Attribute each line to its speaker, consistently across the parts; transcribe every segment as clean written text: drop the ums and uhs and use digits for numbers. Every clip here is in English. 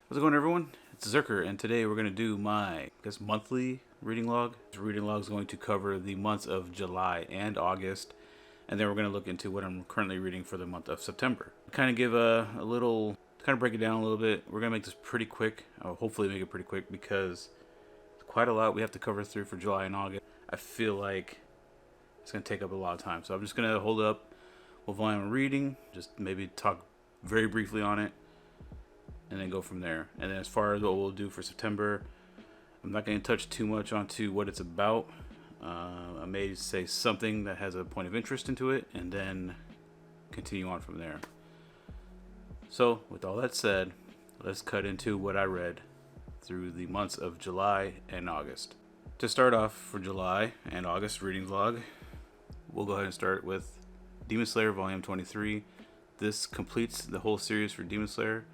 Speaker 1: How's it going, everyone? It's Zerker, and today we're going to do my, monthly reading log. This reading log is going to cover the months of July and August, and then we're going to look into what I'm currently reading for the month of September. Kind of give a little, kind of break it down a little bit. We're going to make this pretty quick. I'll hopefully make it pretty quick because it's quite a lot we have to cover through for July and August. I feel like it's going to take up a lot of time, so I'm just going to hold up what volume I'm reading, just maybe talk very briefly on it, and then go from there. And then as far as what we'll do for September, I'm not going to touch too much onto what it's about. I may say something that has a point of interest into it, and then continue on from there. So, with all that said, let's cut into what I read through the months of July and August. To start off for July and August reading log, we'll go ahead and start with Demon Slayer Volume 23. This completes the whole series for Demon Slayer.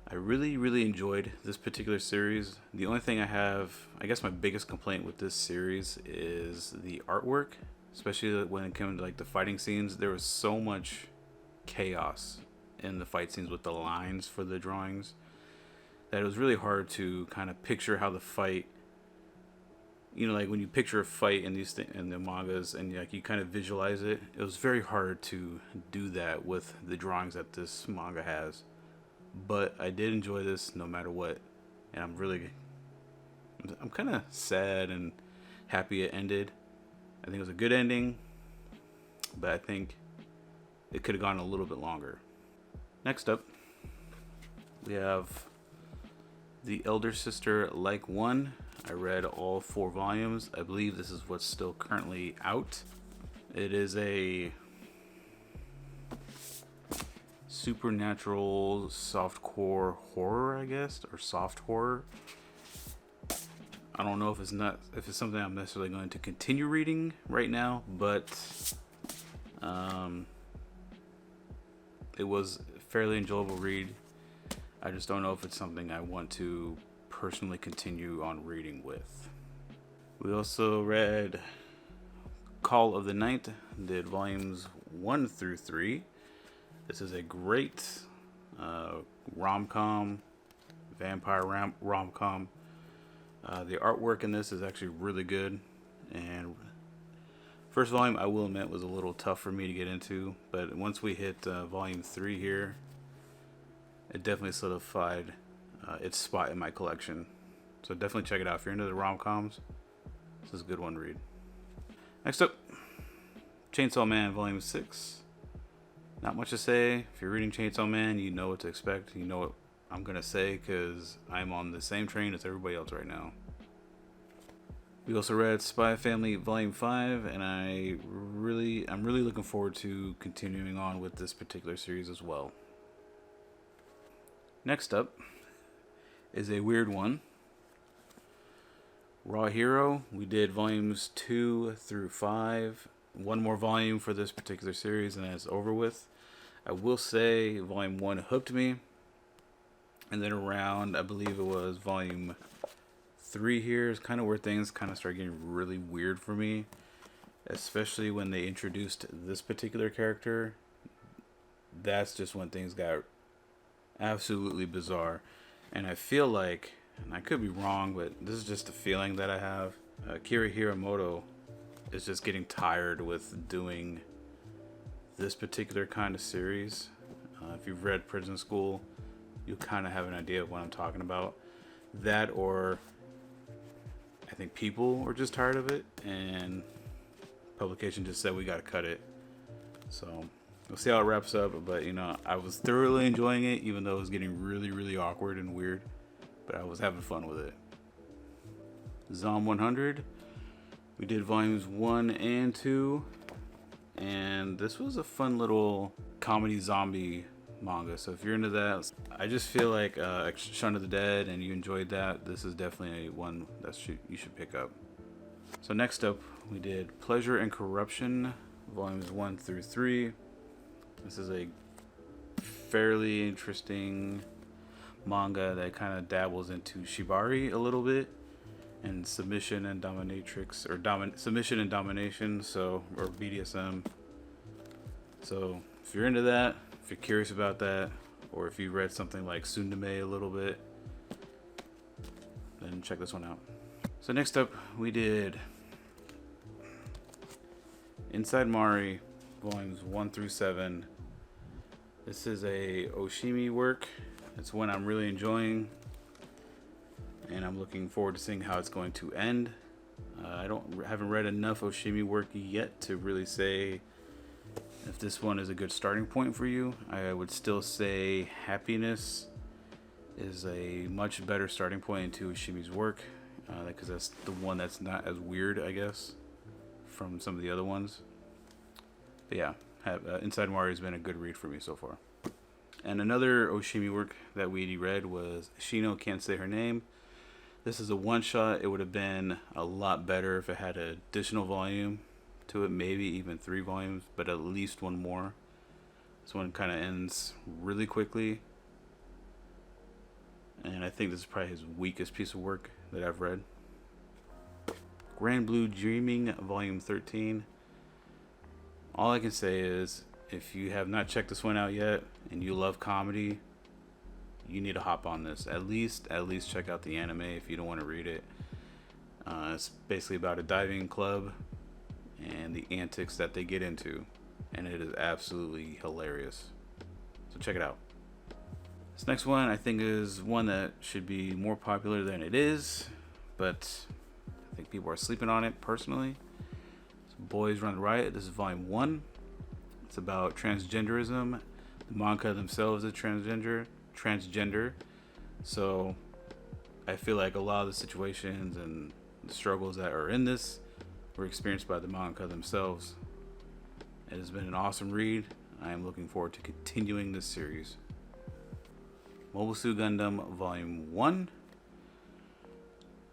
Speaker 1: I really enjoyed this particular series. The only thing I have, I guess my biggest complaint with this series is the artwork, especially when it came to like the fighting scenes. There was so much chaos in the fight scenes with the lines for the drawings that it was really hard to kind of picture how the fight, like when you picture a fight in these in the mangas and like you kind of visualize it, it was very hard to do that with the drawings that this manga has. But I did enjoy this no matter what, and I'm kind of sad and happy it ended. I think it was a good ending, but I think it could have gone a little bit longer. Next up, we have The Elder Sister Like One. I read all 4 volumes. I believe this is what's still currently out. It is a supernatural softcore horror, I guess, or soft horror. I don't know if it's something I'm necessarily going to continue reading right now, but it was a fairly enjoyable read. I just don't know if it's something I want to personally continue on reading with. We also read Call of the Night, did volumes 1 through 3. This is a great rom-com, vampire rom-com. The artwork in this is actually really good. And first volume, I will admit, was a little tough for me to get into. But once we hit volume 3 here, it definitely solidified its spot in my collection. So definitely check it out. If you're into the rom-coms, this is a good one to read. Next up, Chainsaw Man Volume 6. Not much to say. If you're reading Chainsaw Man, you know what to expect. You know what I'm going to say because I'm on the same train as everybody else right now. We also read Spy Family Volume 5, and I'm really looking forward to continuing on with this particular series as well. Next up is a weird one. Raw Hero. We did volumes 2 through 5. One more volume for this particular series, and then it's over with. I will say volume 1 hooked me, and then around, I believe it was volume 3 here is kind of where things kind of start getting really weird for me, especially when they introduced this particular character. That's just when things got absolutely bizarre, and I feel like, and I could be wrong, but this is just a feeling that I have, Akira Hiramoto is just getting tired with doing this particular kind of series. If you've read Prison School, you kind of have an idea of what I'm talking about. That, or I think people were just tired of it, and publication just said we got to cut it. So we'll see how it wraps up. But I was thoroughly enjoying it, even though it was getting really awkward and weird. But I was having fun with it. Zom 100. We did volumes 1 and 2, and this was a fun little comedy zombie manga. So if you're into that, I just feel like Shaun of the Dead, and you enjoyed that, this is definitely one that you should pick up. So next up, we did Pleasure and Corruption, volumes 1 through 3. This is a fairly interesting manga that kind of dabbles into shibari a little bit, and submission and dominatrix, or submission and domination, or BDSM. So if you're into that, if you're curious about that, or if you read something like Tsundeime a little bit, then check this one out. So next up, we did Inside Mari, volumes 1 through 7. This is a Oshimi work. It's one I'm really enjoying, and I'm looking forward to seeing how it's going to end. I haven't read enough Oshimi work yet to really say if this one is a good starting point for you. I would still say Happiness is a much better starting point into Oshimi's work, because that's the one that's not as weird, I guess, from some of the other ones. But yeah, Inside Mari has been a good read for me so far. And another Oshimi work that we read was Shino Can't Say Her Name. This is a one-shot. It would have been a lot better if it had an additional volume to it, maybe even 3 volumes, but at least one more. This one kind of ends really quickly, and I think this is probably his weakest piece of work that I've read. Grand Blue Dreaming, Volume 13. All I can say is, if you have not checked this one out yet and you love comedy, you need to hop on this. At least check out the anime if you don't want to read it. It's basically about a diving club and the antics that they get into, and it is absolutely hilarious. So check it out. This next one I think is one that should be more popular than it is, but I think people are sleeping on it personally. It's Boys Run Riot. This is volume 1. It's about transgenderism. The manga themselves is transgender. So I feel like a lot of the situations and the struggles that are in this were experienced by the manga themselves. It has been an awesome read. I am looking forward to continuing this series. Mobile Suit Gundam Volume 1.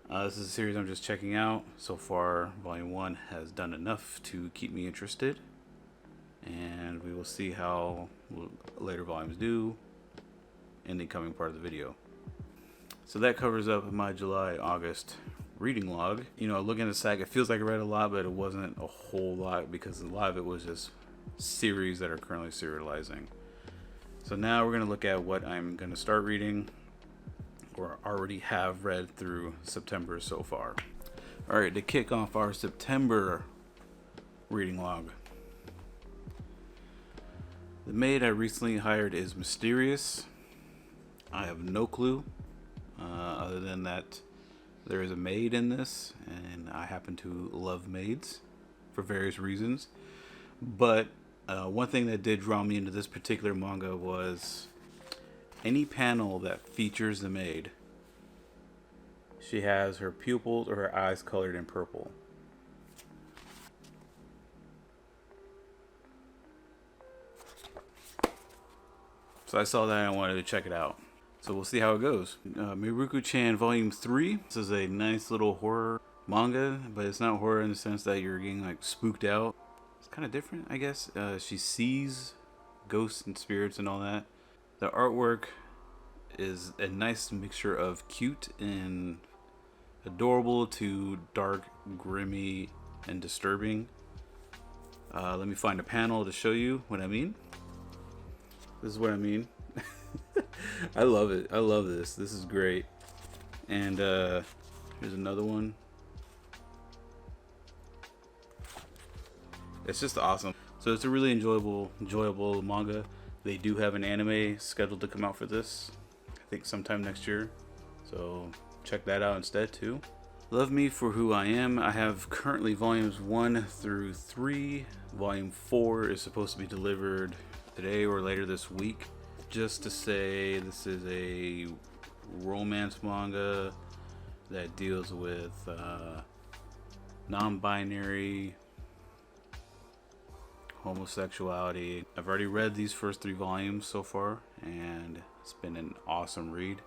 Speaker 1: This is a series I'm just checking out. So far, Volume 1 has done enough to keep me interested, and we will see how later volumes do in the coming part of the video. So that covers up my July-August reading log. You know, looking at the sack, it feels like I read a lot, but it wasn't a whole lot because a lot of it was just series that are currently serializing. So now we're going to look at what I'm going to start reading or already have read through September so far. Alright, to kick off our September reading log. The maid I recently hired is mysterious. I have no clue, other than that there is a maid in this, and I happen to love maids for various reasons. But one thing that did draw me into this particular manga was any panel that features the maid, she has her pupils or her eyes colored in purple. So I saw that and I wanted to check it out. So we'll see how it goes. Miruku-chan Volume 3. This is a nice little horror manga, but it's not horror in the sense that you're getting like spooked out. It's kind of different, I guess. She sees ghosts and spirits and all that. The artwork is a nice mixture of cute and adorable to dark, grimy, and disturbing. Let me find a panel to show you what I mean. This is what I mean. I love it. I love this. This is great. And here's another one. It's just awesome. So it's a really enjoyable manga. They do have an anime scheduled to come out for this, I think sometime next year. So check that out instead too. Love Me for Who I Am. I have currently volumes 1 through 3. Volume 4 is supposed to be delivered today or later this week. Just to say, this is a romance manga that deals with non-binary, homosexuality. I've already read these first 3 volumes so far, and it's been an awesome read.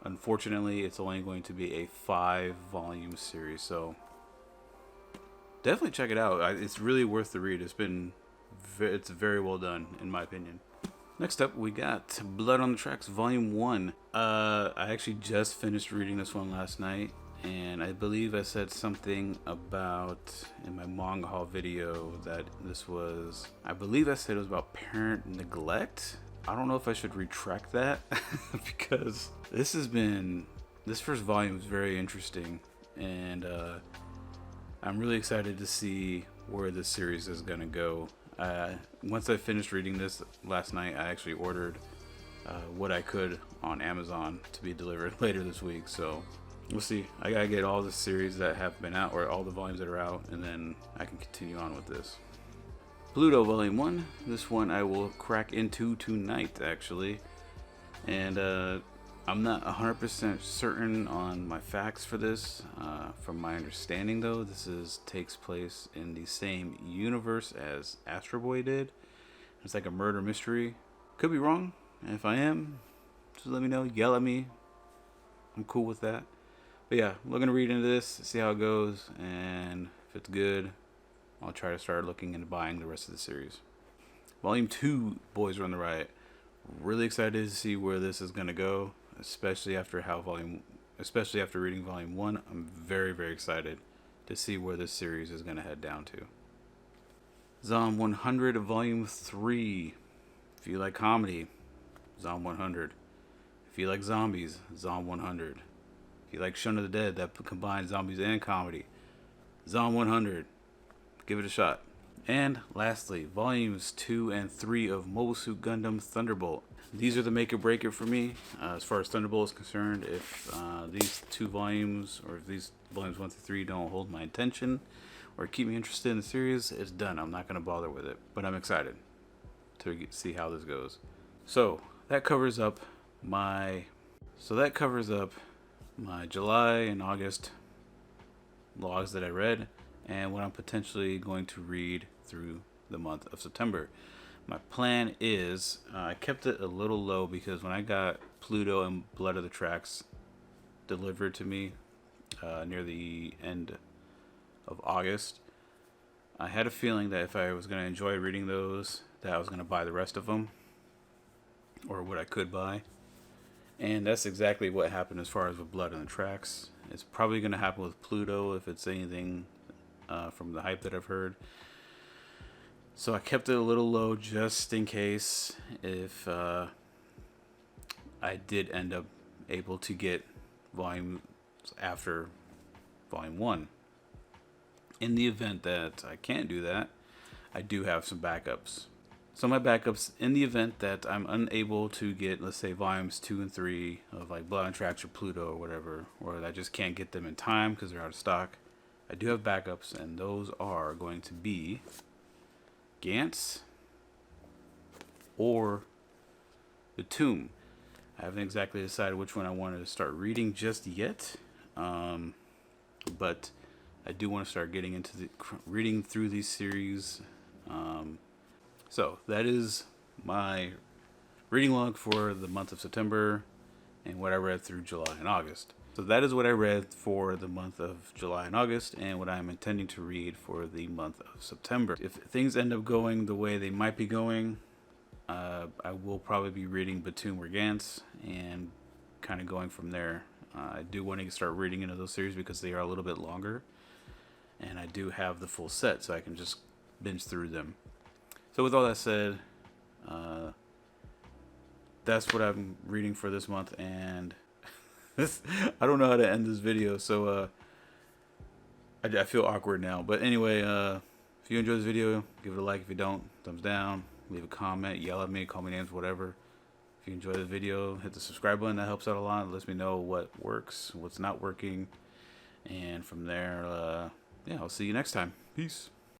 Speaker 1: Unfortunately, it's only going to be a 5-volume series, so definitely check it out. It's really worth the read. It's very well done, in my opinion. Next up, we got Blood on the Tracks Volume 1. I actually just finished reading this one last night, and I believe I said something about in my manga haul video that this was, I believe I said it was about parent neglect. I don't know if I should retract that because this first volume is very interesting, and I'm really excited to see where this series is gonna go. Once I finished reading this last night, I actually ordered what I could on Amazon to be delivered later this week, so we'll see. I gotta get all the series that have been out, or all the volumes that are out, and then I can continue on with this. Pluto Volume 1. This one I will crack into tonight, actually. And I'm not 100% certain on my facts for this. From my understanding, though, this takes place in the same universe as Astro Boy did. It's like a murder mystery. Could be wrong. And if I am, just let me know. Yell at me. I'm cool with that. But yeah, we're going to read into this, see how it goes, and if it's good, I'll try to start looking into buying the rest of the series. Volume 2, Boys Run the Riot. Really excited to see where this is going to go, especially after reading Volume 1. I'm very, very excited to see where this series is going to head down to. Zom 100, Volume 3. If you like comedy, Zom 100. If you like zombies, Zom 100. If you like Shaun of the Dead that combines zombies and comedy, Zom 100. Give it a shot. And lastly, volumes 2 and 3 of Mobile Suit Gundam Thunderbolt. These are the make or break it for me as far as Thunderbolt is concerned. If these two volumes, or if these volumes 1 through 3 don't hold my attention or keep me interested in the series, it's done. I'm not going to bother with it, but I'm excited to see how this goes. So that covers up my July and August logs that I read, and what I'm potentially going to read through the month of September. My plan is, I kept it a little low because when I got Pluto and Blood of the Tracks delivered to me near the end of August, I had a feeling that if I was going to enjoy reading those, that I was going to buy the rest of them, or what I could buy. And that's exactly what happened as far as with Blood on the Tracks. It's probably going to happen with Pluto if it's anything from the hype that I've heard. So I kept it a little low just in case if I did end up able to get volumes after Volume 1. In the event that I can't do that, I do have some backups. So my backups, in the event that I'm unable to get, let's say, volumes 2 and 3 of like Blood on Tracks or Pluto or whatever, or I just can't get them in time because they're out of stock, I do have backups, and those are going to be Gantz or The Tomb. I haven't exactly decided which one I wanted to start reading just yet, but I do want to start getting into reading through these series. So that is my reading log for the month of September and what I read through July and August. So that is what I read for the month of July and August, and what I'm intending to read for the month of September. If things end up going the way they might be going, I will probably be reading Batum or Gantz and kind of going from there. I do want to start reading into those series because they are a little bit longer, and I do have the full set, so I can just binge through them. So with all that said, that's what I'm reading for this month, and I don't know how to end this video, so I feel awkward now. But anyway, if you enjoyed this video, give it a like. If you don't, thumbs down. Leave a comment, yell at me, call me names, whatever. If you enjoyed the video, hit the subscribe button. That helps out a lot. It lets me know what works, what's not working. And from there, yeah, I'll see you next time. Peace.